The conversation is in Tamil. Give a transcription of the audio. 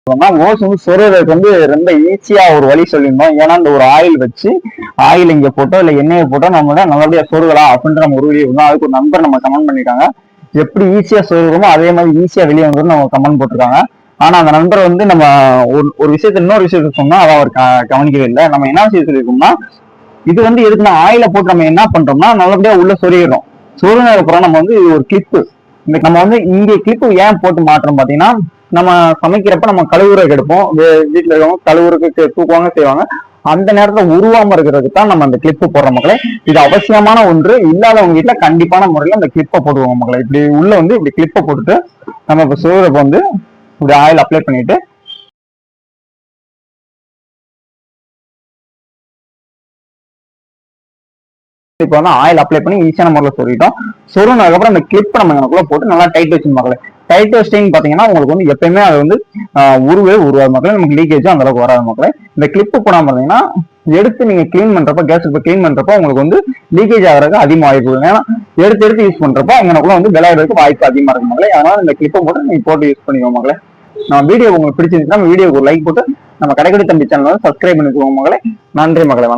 ஓஸ் வந்து சொருவதற்கு வந்து ரொம்ப ஈஸியா ஒரு வழி சொல்லியிருந்தோம். ஏன்னா இந்த ஒரு ஆயில் வச்சு ஆயில் இங்க போட்டோ இல்ல எண்ணெயை போட்டோ நம்ம நல்லபடியா சொருகலாம் அப்படின்ற நம்ம ஒரு வீடியோ இருந்தோம். அதுக்கு ஒரு நண்பர் நம்ம கமெண்ட் பண்ணிருக்காங்க. எப்படி ஈஸியா சொருகிறோமோ அதே மாதிரி ஈஸியா வெளியே வந்து நம்ம கமெண்ட் போட்டிருக்காங்க. ஆனா அந்த நண்பர் வந்து நம்ம ஒரு விஷயத்த இன்னொரு விஷயத்த சொன்னா அதை அவர் கவனிக்கவே இல்லை. நம்ம என்ன விஷயம் சொல்லியிருக்கோம்னா, இது வந்து எதுக்குன்னா ஆயில போட்டு நம்ம என்ன பண்றோம்னா நல்லபடியா உள்ள சொருகிறோம். சொருகினதுக்கு அப்புறம் நம்ம வந்து ஒரு கிளிப்பு நம்ம வந்து இங்க கிளிப்பு ஏன் போட்டு மாற்றோம் பாத்தீங்கன்னா, நம்ம சமைக்கிறப்ப நம்ம கழுவுறதுக்கு எடுப்போம். வீட்டுல இருக்கவங்க கழுவுறதுக்கு தூக்குவாங்க செய்வாங்க. அந்த நேரத்துல உருவாம இருக்கிறதுக்கு தான் நம்ம அந்த கிளிப்பு போடுற மக்களே. இது அவசியமான ஒன்று. இல்லாதவங்க வீட்டுல கண்டிப்பான முறையில அந்த கிளிப்பை போடுவோம் மக்களே. இப்படி உள்ள வந்து இப்படி கிளிப்பை போட்டுட்டு நம்ம இப்ப சோறுக்கு வந்து இப்படி ஆயில் அப்ளை பண்ணிட்டு இப்ப வந்து ஆயில் அப்ளை பண்ணி ஈஸியான முறையில் சொல்லிட்டோம். சொருனதுக்கு அப்புறம் அந்த கிளிப் நம்ம எனக்குள்ள போட்டு நல்லா டைட் வச்சு மக்களே. டைட் வச்சிங் பாத்தீங்கன்னா உங்களுக்கு வந்து எப்பயுமே அது வந்து உருவாது மக்களே. நமக்கு லீக்கேஜும் அந்த அளவுக்கு வராது மக்களே. இந்த கிளிப்பு போடாம பாத்தீங்கன்னா எடுத்து நீங்க கிளீன் பண்றப்ப கேஸ் இப்ப கிளீன் பண்றப்ப உங்களுக்கு வந்து லீக்கேஜ் ஆகிறதுக்கு அதிகமாக வாய்ப்பு இருக்கு. ஏன்னா எடுத்து யூஸ் பண்றப்ப எங்களுக்குள்ள வந்து விளையாடுறதுக்கு வாய்ப்பு அதிகமா இருக்கு மக்களே. அதனால இந்த கிளிப்பை போட்டு நீங்க போட்டு யூஸ் பண்ணிக்கோ மக்களே. நம்ம வீடியோ உங்களுக்கு பிடிச்சிருந்துச்சுன்னா வீடியோக்கு ஒரு லைக் போட்டு நம்ம கடைக்கடி தம்பி சேனல் சப்ஸ்கிரைப் பண்ணிக்கோங்க மக்களே. நன்றி மக்களே. வணக்கம்.